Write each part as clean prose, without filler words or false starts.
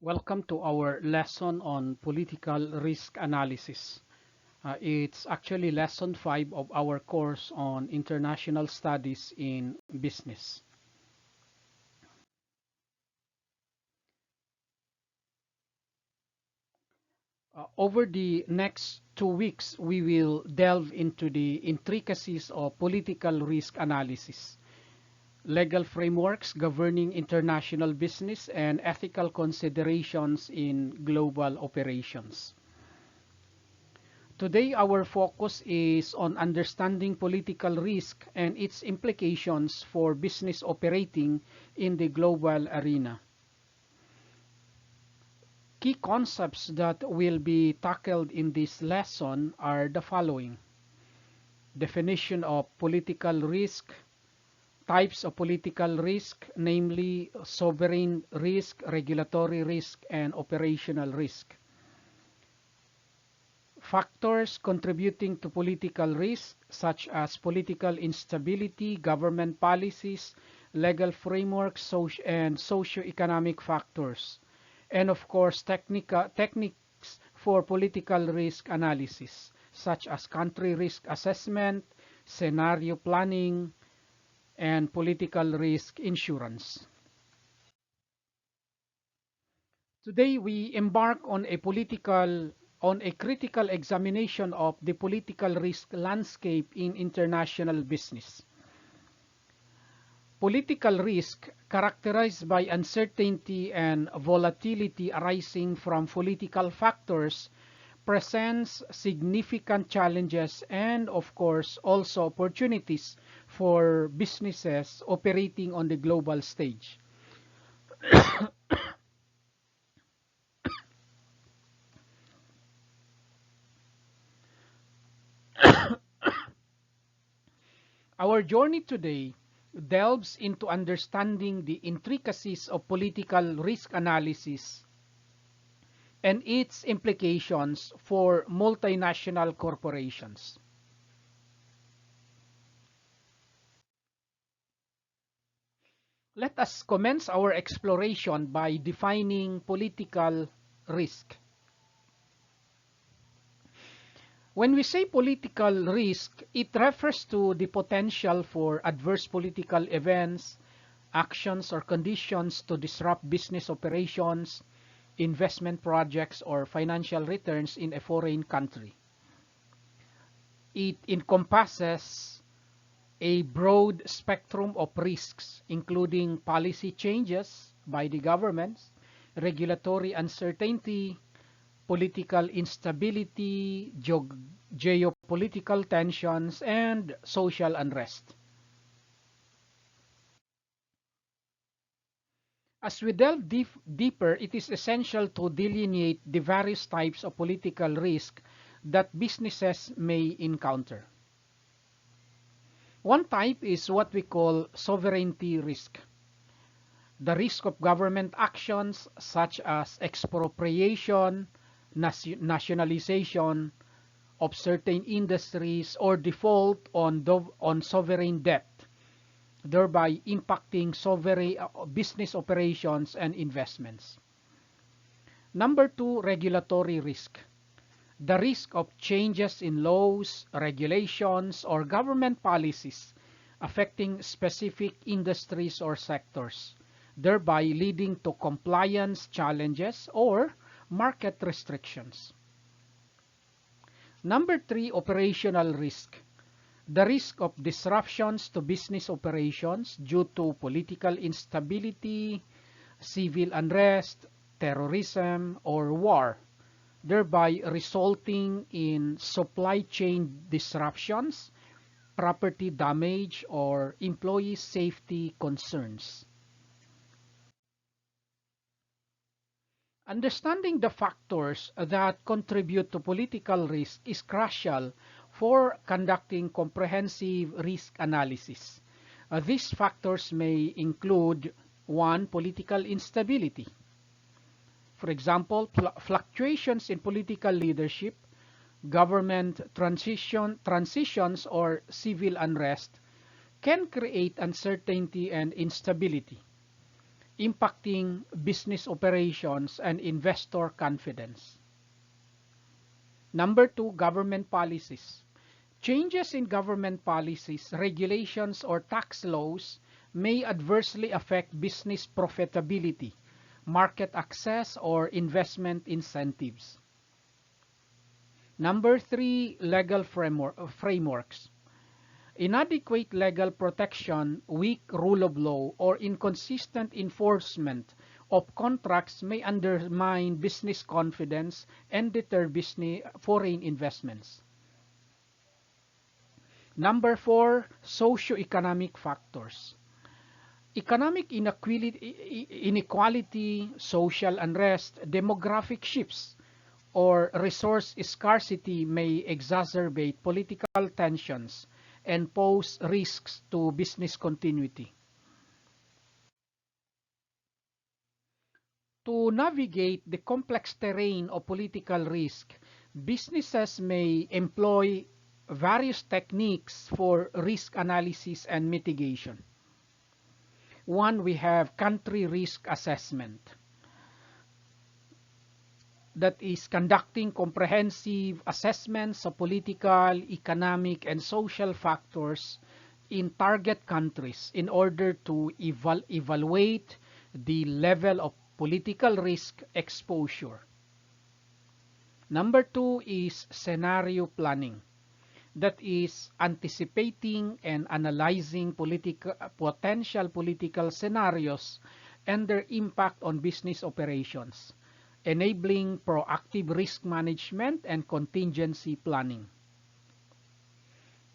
Welcome to our lesson on political risk analysis. It's actually lesson 5 of our course on international studies in business. Over the next 2 weeks, we will delve into the intricacies of political risk analysis, legal frameworks governing international business, and ethical considerations in global operations. Today, our focus is on understanding political risk and its implications for business operating in the global arena. Key concepts that will be tackled in this lesson are the following: definition of political risk, types of political risk, namely sovereign risk, regulatory risk, and operational risk. Factors contributing to political risk, such as political instability, government policies, legal frameworks, and socioeconomic factors. And of course, techniques for political risk analysis, such as country risk assessment, scenario planning, and political risk insurance. Today, we embark on a critical examination of the political risk landscape in international business. Political risk, characterized by uncertainty and volatility arising from political factors, presents significant challenges and, of course, also opportunities for businesses operating on the global stage. Our journey today delves into understanding the intricacies of political risk analysis and its implications for multinational corporations. Let us commence our exploration by defining political risk. When we say political risk, it refers to the potential for adverse political events, actions, or conditions to disrupt business operations, investment projects, or financial returns in a foreign country. It encompasses a broad spectrum of risks, including policy changes by the governments, regulatory uncertainty, political instability, geopolitical tensions, and social unrest. As we delve deeper, it is essential to delineate the various types of political risk that businesses may encounter. One type is what we call sovereignty risk. The risk of government actions such as expropriation, nationalization of certain industries, or default on sovereign debt, thereby impacting sovereign business operations and investments. Number two, regulatory risk. The risk of changes in laws, regulations, or government policies affecting specific industries or sectors, thereby leading to compliance challenges or market restrictions. Number three, operational risk. The risk of disruptions to business operations due to political instability, civil unrest, terrorism, or war, thereby resulting in supply chain disruptions, property damage, or employee safety concerns. Understanding the factors that contribute to political risk is crucial for conducting comprehensive risk analysis. These factors may include: 1. Political instability. For example, fluctuations in political leadership, government transitions, or civil unrest can create uncertainty and instability. impacting business operations and investor confidence. Number two, government policies. Changes in government policies, regulations, or tax laws may adversely affect business profitability, market access, or investment incentives. Number three, legal frameworks. Inadequate legal protection, weak rule of law, or inconsistent enforcement of contracts may undermine business confidence and deter foreign investments. Number four, socioeconomic factors. Economic inequality, social unrest, demographic shifts, or resource scarcity may exacerbate political tensions and pose risks to business continuity. To navigate the complex terrain of political risk, businesses may employ various techniques for risk analysis and mitigation. One, we have country risk assessment. That is conducting comprehensive assessments of political, economic, and social factors in target countries in order to evaluate the level of political risk exposure. Number two is scenario planning. That is anticipating and analyzing potential political scenarios and their impact on business operations, enabling proactive risk management and contingency planning.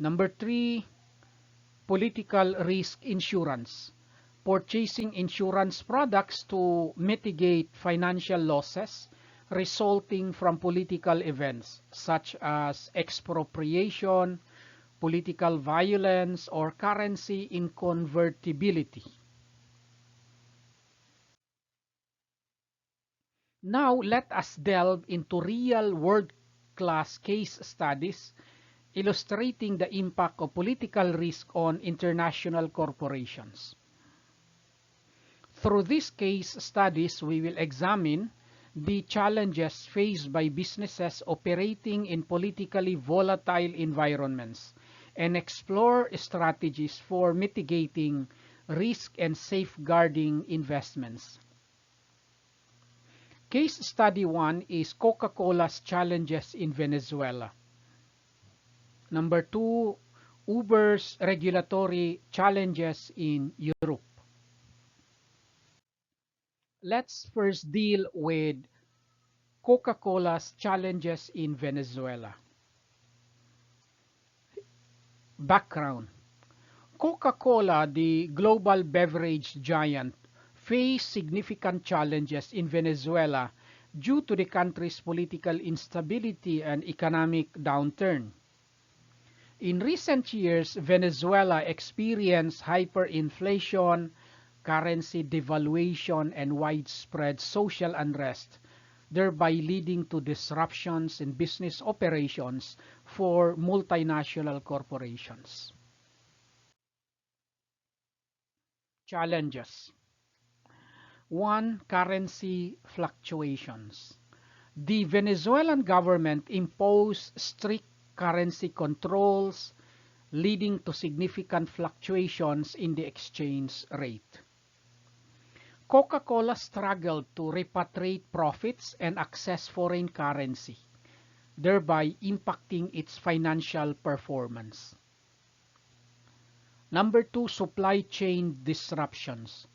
Number three, political risk insurance. Purchasing insurance products to mitigate financial losses resulting from political events such as expropriation, political violence, or currency inconvertibility. Now, let us delve into real world-class case studies illustrating the impact of political risk on international corporations. Through these case studies, we will examine the challenges faced by businesses operating in politically volatile environments and explore strategies for mitigating risk and safeguarding investments. Case study 1 is Coca-Cola's challenges in Venezuela. Number 2, Uber's regulatory challenges in Europe. Let's first deal with Coca-Cola's challenges in Venezuela. Background. Coca-Cola, the global beverage giant, faced significant challenges in Venezuela due to the country's political instability and economic downturn. In recent years, Venezuela experienced hyperinflation, currency devaluation, and widespread social unrest, thereby leading to disruptions in business operations for multinational corporations. Challenges. 1. Currency fluctuations. The Venezuelan government imposed strict currency controls, leading to significant fluctuations in the exchange rate. Coca-Cola struggled to repatriate profits and access foreign currency, thereby impacting its financial performance. Number 2, supply chain disruptions.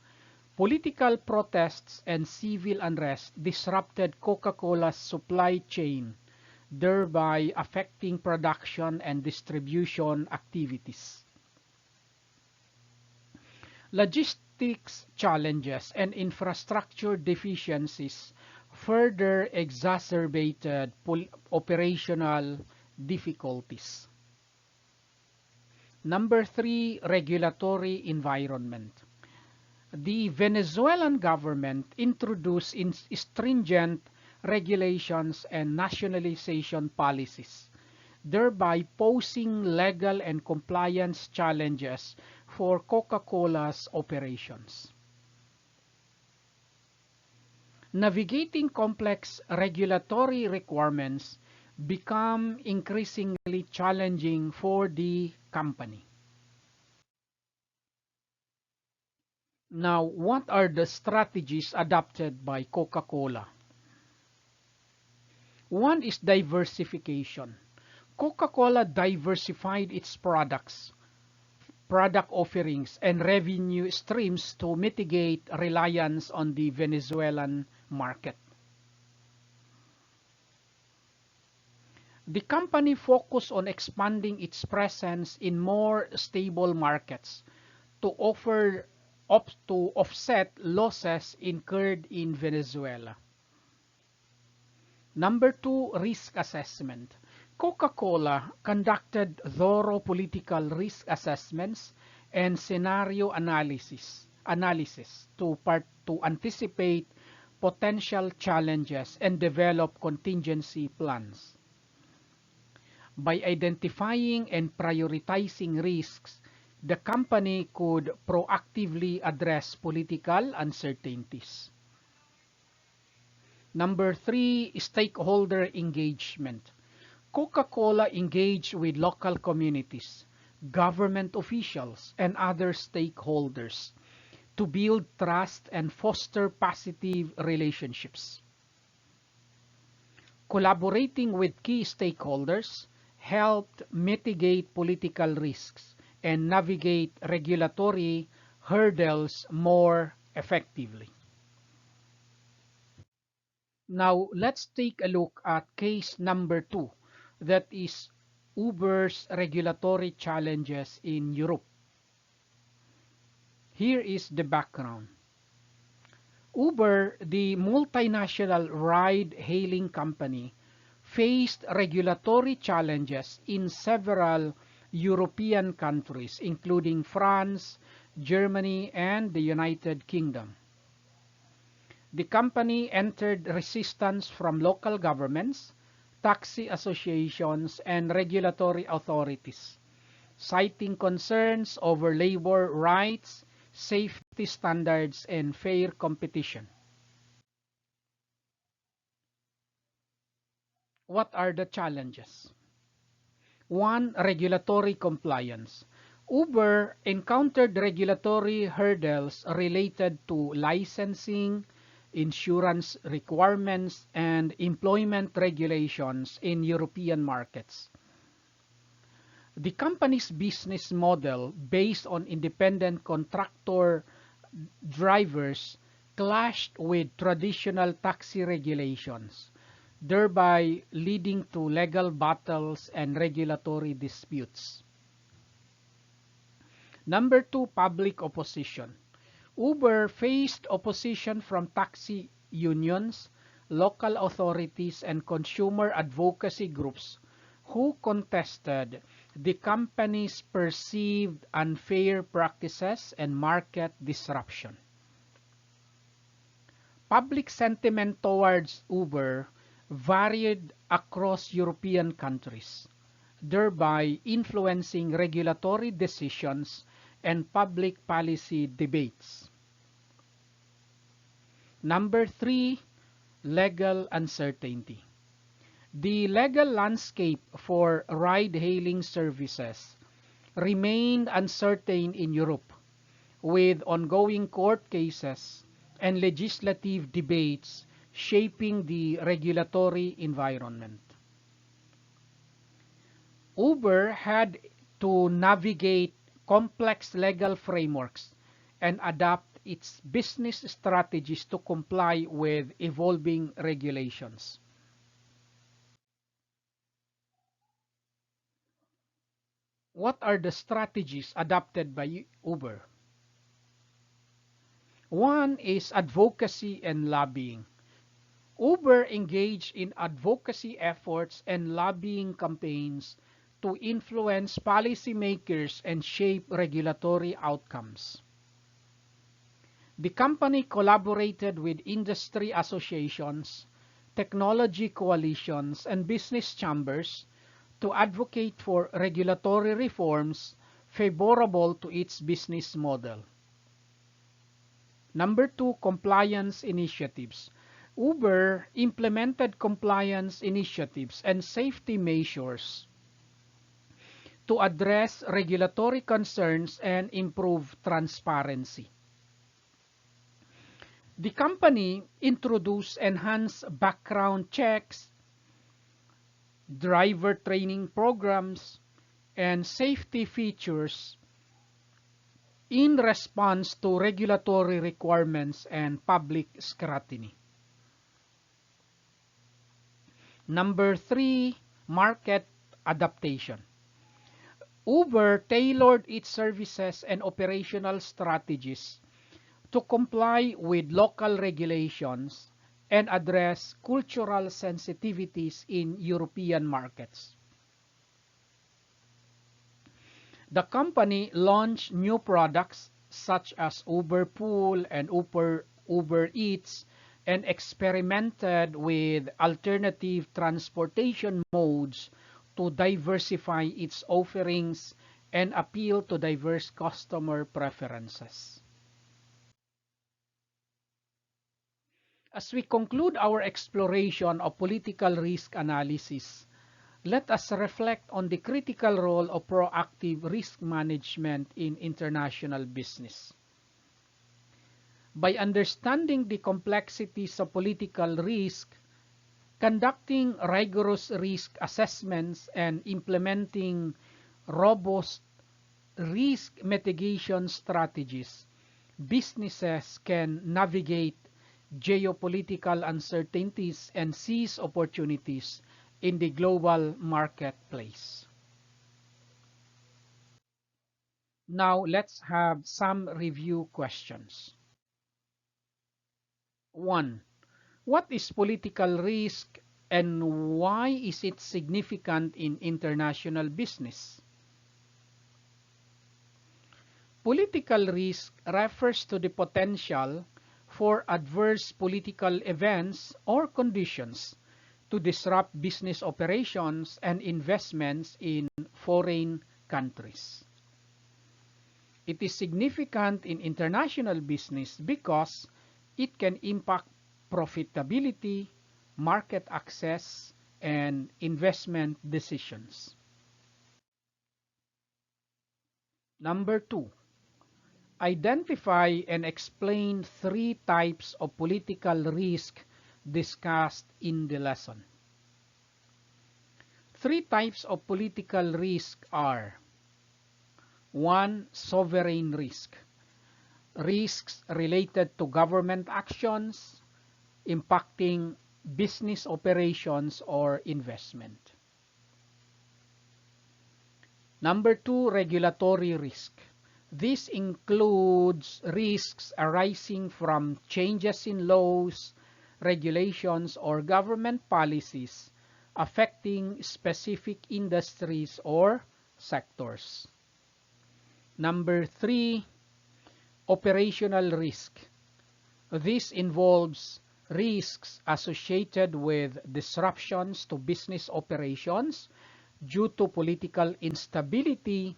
Political protests and civil unrest disrupted Coca-Cola's supply chain, thereby affecting production and distribution activities. Logistics challenges and infrastructure deficiencies further exacerbated operational difficulties. Number 3, regulatory environment. The Venezuelan government introduced stringent regulations and nationalization policies, thereby posing legal and compliance challenges for Coca-Cola's operations. Navigating complex regulatory requirements become increasingly challenging for the company. Now, what are the strategies adopted by Coca-Cola? One is diversification. Coca-Cola diversified its product offerings, and revenue streams to mitigate reliance on the Venezuelan market. The company focused on expanding its presence in more stable markets to offset losses incurred in Venezuela. Number two, risk assessment. Coca-Cola conducted thorough political risk assessments and scenario analysis to anticipate potential challenges and develop contingency plans. By identifying and prioritizing risks, the company could proactively address political uncertainties. Number three, stakeholder engagement. Coca-Cola engaged with local communities, government officials, and other stakeholders to build trust and foster positive relationships. Collaborating with key stakeholders helped mitigate political risks and navigate regulatory hurdles more effectively. Now, let's take a look at case number two, that is Uber's regulatory challenges in Europe. Here is the background. Uber, the multinational ride-hailing company, faced regulatory challenges in several European countries, including France, Germany, and the United Kingdom. The company entered resistance from local governments, taxi associations, and regulatory authorities, citing concerns over labor rights, safety standards, and fair competition. What are the challenges? One, regulatory compliance. Uber encountered regulatory hurdles related to licensing, insurance requirements, and employment regulations in European markets. The company's business model, based on independent contractor drivers, clashed with traditional taxi regulations, thereby leading to legal battles and regulatory disputes. Number two, public opposition. Uber faced opposition from taxi unions, local authorities, and consumer advocacy groups who contested the company's perceived unfair practices and market disruption. Public sentiment towards Uber varied across European countries, thereby influencing regulatory decisions and public policy debates. Number three, legal uncertainty. The legal landscape for ride-hailing services remained uncertain in Europe, with ongoing court cases and legislative debates shaping the regulatory environment. Uber had to navigate complex legal frameworks and adapt its business strategies to comply with evolving regulations. What are the strategies adopted by Uber? One is advocacy and lobbying. Uber engaged in advocacy efforts and lobbying campaigns to influence policymakers and shape regulatory outcomes. The company collaborated with industry associations, technology coalitions, and business chambers to advocate for regulatory reforms favorable to its business model. Number two, compliance initiatives. Uber implemented compliance initiatives and safety measures to address regulatory concerns and improve transparency. The company introduced enhanced background checks, driver training programs, and safety features in response to regulatory requirements and public scrutiny. Number 3, market adaptation. Uber tailored its services and operational strategies to comply with local regulations and address cultural sensitivities in European markets. The company launched new products such as Uber Pool and Uber Eats and experimented with alternative transportation modes to diversify its offerings and appeal to diverse customer preferences. As we conclude our exploration of political risk analysis, let us reflect on the critical role of proactive risk management in international business. By understanding the complexities of political risk, conducting rigorous risk assessments, and implementing robust risk mitigation strategies, businesses can navigate geopolitical uncertainties and seize opportunities in the global marketplace. Now let's have some review questions. 1. What is political risk and why is it significant in international business? Political risk refers to the potential for adverse political events or conditions to disrupt business operations and investments in foreign countries. It is significant in international business because it can impact profitability, market access, and investment decisions. Number 2. Identify and explain 3 types of political risk discussed in the lesson. 3 types of political risk are: 1. Sovereign risk. Risks related to government actions impacting business operations or investment. Number 2, regulatory risk. This includes risks arising from changes in laws, regulations, or government policies affecting specific industries or sectors. Number 3, operational risk. This involves risks associated with disruptions to business operations due to political instability,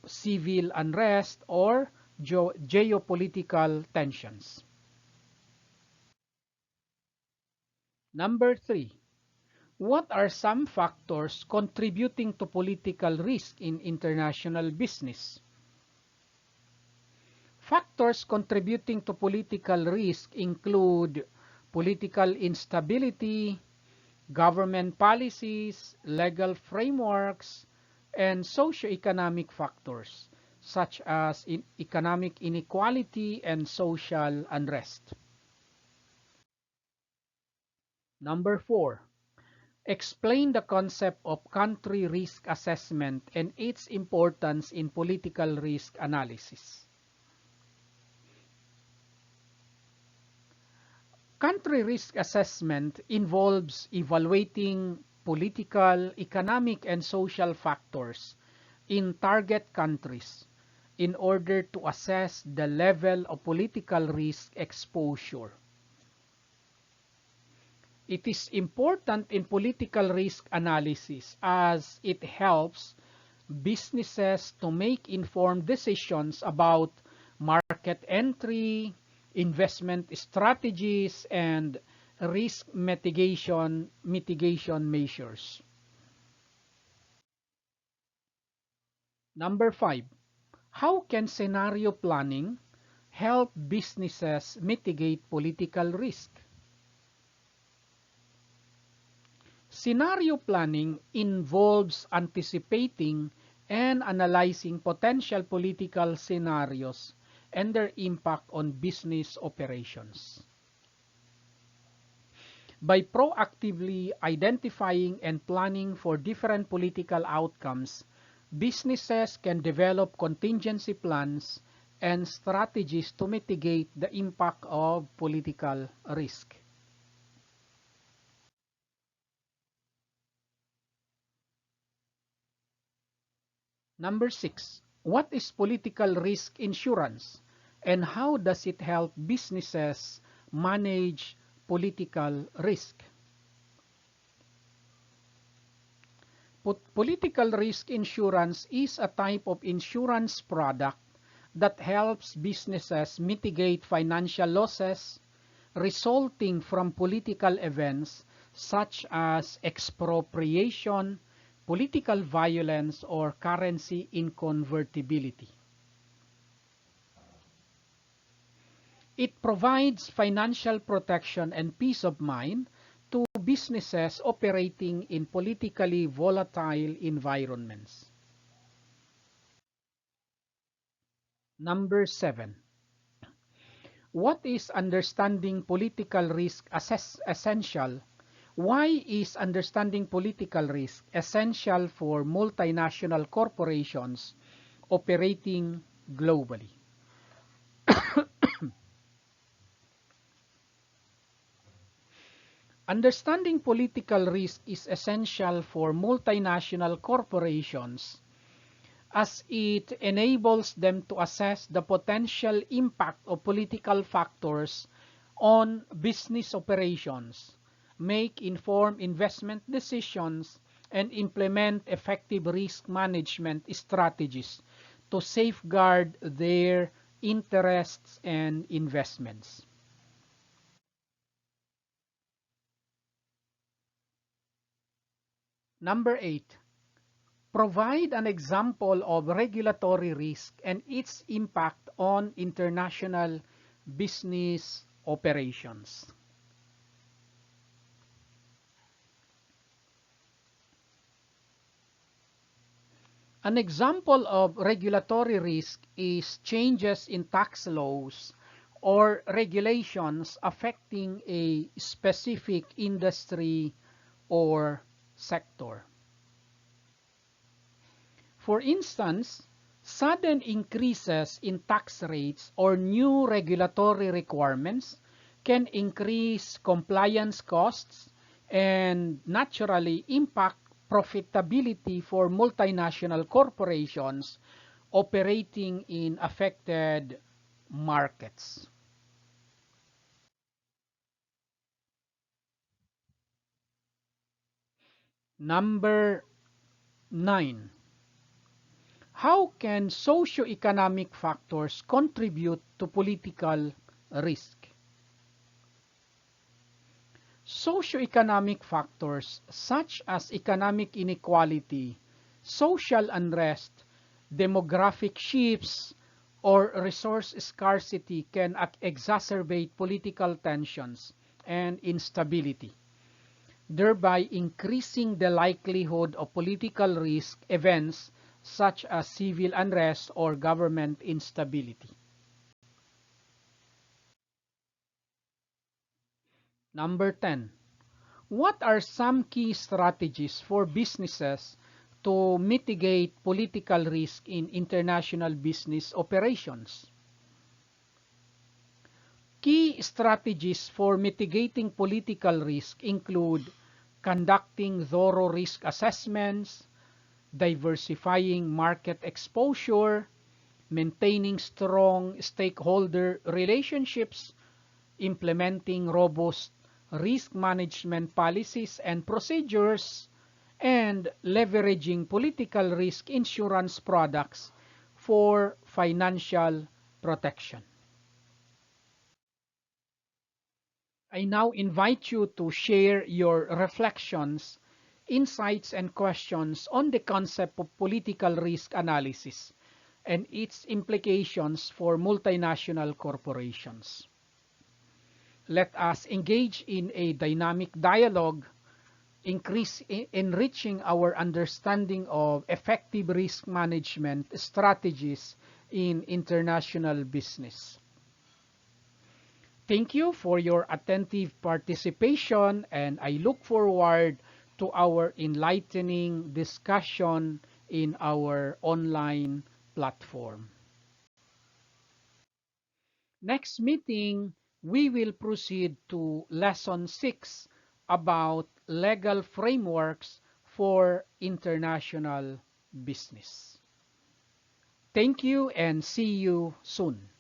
civil unrest, or geopolitical tensions. Number 3, what are some factors contributing to political risk in international business? Factors contributing to political risk include political instability, government policies, legal frameworks, and socioeconomic factors such as economic inequality and social unrest. Number 4, explain the concept of country risk assessment and its importance in political risk analysis. Country risk assessment involves evaluating political, economic, and social factors in target countries in order to assess the level of political risk exposure. It is important in political risk analysis as it helps businesses to make informed decisions about market entry, investment strategies, and risk mitigation measures. Number 5, how can scenario planning help businesses mitigate political risk? Scenario planning involves anticipating and analyzing potential political scenarios and their impact on business operations. By proactively identifying and planning for different political outcomes, businesses can develop contingency plans and strategies to mitigate the impact of political risk. Number 6, what is political risk insurance and how does it help businesses manage political risk? Political risk insurance is a type of insurance product that helps businesses mitigate financial losses resulting from political events such as expropriation, political violence, or currency inconvertibility. It provides financial protection and peace of mind to businesses operating in politically volatile environments. Number 7. What is understanding political risk essential? Why is understanding political risk essential for multinational corporations operating globally? Understanding political risk is essential for multinational corporations as it enables them to assess the potential impact of political factors on business operations, make informed investment decisions, and implement effective risk management strategies to safeguard their interests and investments. Number 8. Provide an example of regulatory risk and its impact on international business operations. An example of regulatory risk is changes in tax laws or regulations affecting a specific industry or sector. For instance, sudden increases in tax rates or new regulatory requirements can increase compliance costs and naturally impact profitability for multinational corporations operating in affected markets. Number 9. How can socioeconomic factors contribute to political risk? Socioeconomic factors such as economic inequality, social unrest, demographic shifts, or resource scarcity can exacerbate political tensions and instability, thereby increasing the likelihood of political risk events such as civil unrest or government instability. Number 10. What are some key strategies for businesses to mitigate political risk in international business operations? Key strategies for mitigating political risk include conducting thorough risk assessments, diversifying market exposure, maintaining strong stakeholder relationships, implementing robust risk management policies and procedures, and leveraging political risk insurance products for financial protection. I now invite you to share your reflections, insights, and questions on the concept of political risk analysis and its implications for multinational corporations. Let us engage in a dynamic dialogue, enriching our understanding of effective risk management strategies in international business. Thank you for your attentive participation, and I look forward to our enlightening discussion in our online platform. Next meeting, we will proceed to Lesson 6 about legal frameworks for international business. Thank you and see you soon.